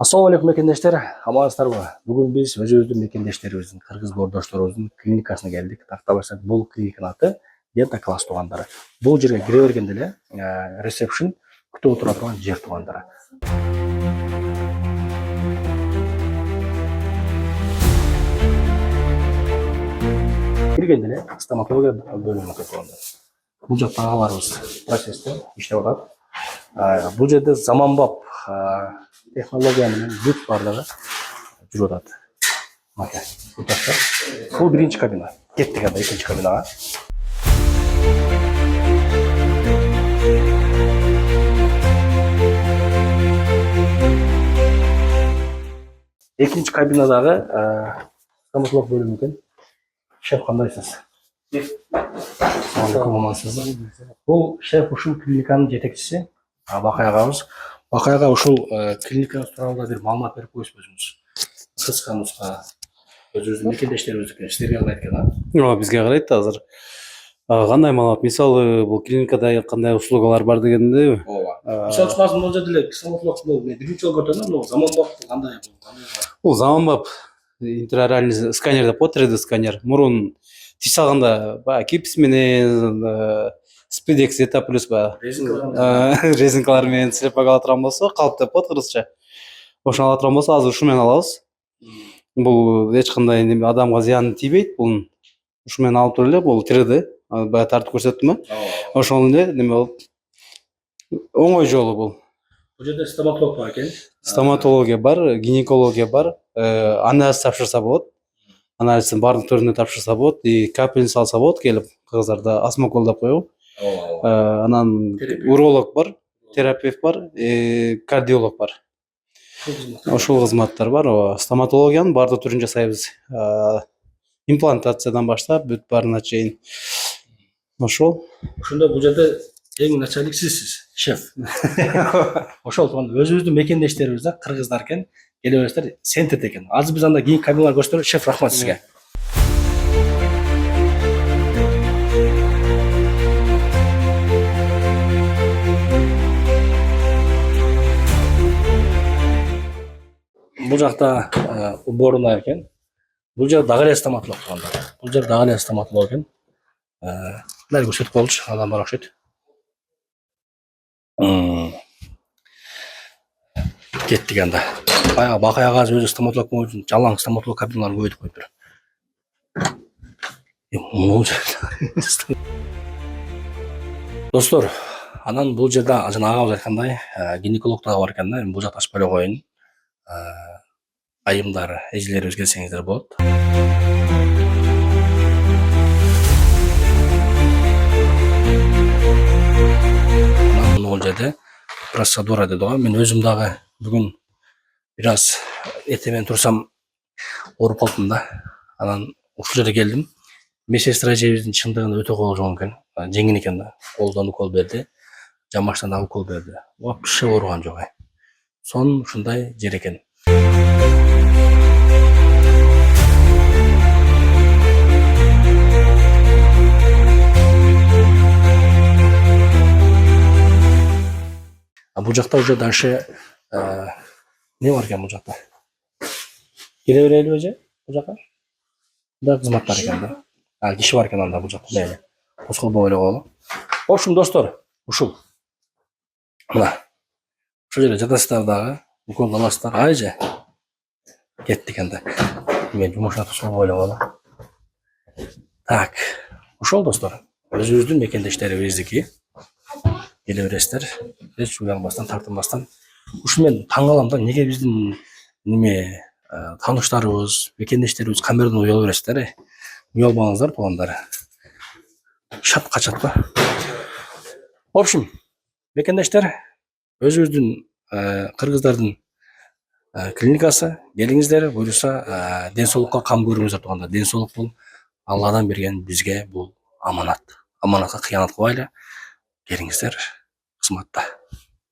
Assalamu alaikum мекендештер, амансыздарбы? Бүгүн биз өзүбүздүн мекендештерибиздин, кыргыз боордошторубуздун клиникасына келдик. Тарта барсак, бул клиниканын аты Дента класс туугандары. Бул жерге кире бергенде эле ресепшн күтүп отура турган жер туугандары. Киргенде эле стоматология бөлүмүнө кетип. Бул жакта агаларыбыз процессте иштеп атат. Бул жерде заманбап технология менен бүт барлыгы жүрүп атат. Мaka. Бул биринчи кабина. Кеттик анда экинчи кабинага. Экинчи кабинадагы стоматолог бөлүмү экен. Шеф, кандайсыз? Assalamualaikum, амансызбы? Бул шеф ушул клиниканын жетекчиси Бакай агабыз. Бакай ага ушул клиникабыз тууралуу бир маалымат берип коесузбу өзүңүз? Кыска нуска өзүбүздүн мекендештерибиздики силерге кандай экен? Бизге карайт азыр. Кандай маалымат? Мисалы, бул клиникада кандай услугалар бар дегенде? Ооба. Мисалы үчүн азыр бул жерде эле стоматолог бул биринчи жолу көрдүм, но заманбап кандай бул? Бул заманбап интраоральный сканер деп коет, 3D сканер. Мурун тиш салганда баягы гипс менен спидекс эта плюс резинкалар менен силеп ала турган болсо, калп деп коет кыргызча. Ошону ала турган болсо, азыр ушу менен алабыз. Бул эч кандай адамга зыяны тийбейт. Бул ушу менен алып туруп эле, бул 3D баягы тартып көрсөттүм. Ошону эле неме болуп оңой жолу бул. Бул жерде стоматолог бар экен. Стоматология бар, гинекология бар, анализ тапшырса болот. Анализдин баардык түрүнө тапшырса болот, капельница салса болот, келип кыргыздарда осмокол деп коебу. Анан уролог бар, терапевт бар, кардиолог бар. Ошол кызматтар бар. Стоматологиянын баардык түрүн жасайбыз. Имплантациядан баштап бүт баарына чейин. Ошол. Ошондо бул жерде эң начальник сизсиз, шеф. Ошол өзүбүздүн мекендештерибиз да кыргыздар экен, келе бересиздер, центр экен. Азыр биз анда кийин кабиналар көрсөтөлү. Шеф, рахмат сизге. Бул жакта уборная экен. Бул жер дагы эле стоматолог туугандар. Бул жер дагы эле стоматолог экен. Мына көрсөтүп коелучу, адам бар окшойт. Кеттик анда. Баягы Бакай агабыз өзү стоматолог болуу үчүн жалаң стоматолог кабиналарын көбөйтүп коюптур. Достор, анан бул жерде жана агабыз айткандай, гинеколог дагы бар экен да. Бул жакта ачпай эле коеюн. Айымдар, эжелерибиз келсеңиздер болот. Бул жерде процедура деди го. Мен өзүм дагы бүгүн бир аз эртемен турсам ооруп калдым да. Анан ушул жерге келдим. Медсестра эжебиздин чындыгында өтө кол жон экен. Жеңил экен да. Колдон укол берди. Жамбаштан да укол берди. Вообще ооруган жок. Сон ушундай жер экен. Бул жакта уже дальше не бар экен бул жакта? Келе берелиби эже? Бул жака? Да кызмат бар экен да. Киши бар экен анда бул жакта. Мейли. Козголбой эле коелу. В общем, достор, ушул. Мына. Ушул жерде жатасыздар дагы. Укол аласыздар. Эже. Кеттик анда. Мен жумушка козголбой эле коелу. Так. Ушул достор. Өзүбүздүн мекендештерибиздики. Келе бересиздер. Эч уялбастан, тартынбастан. Ушу мен таң калам да, неге биздин тааныштарыбыз, мекендештерибиз камерадан уяла бересиздер. Уялбаңыздар, туугандар. Шат качат го. В общем, мекендештер, өзүбүздүн кыргыздардын клиникасы, келиңиздер, буюрса ден соолукка кам көрүңүздөр, туугандар. Ден соолук бул Алладан берген бизге бул аманат. Аманатка кыянат кылбайлы. Келиңиздер, кызматта.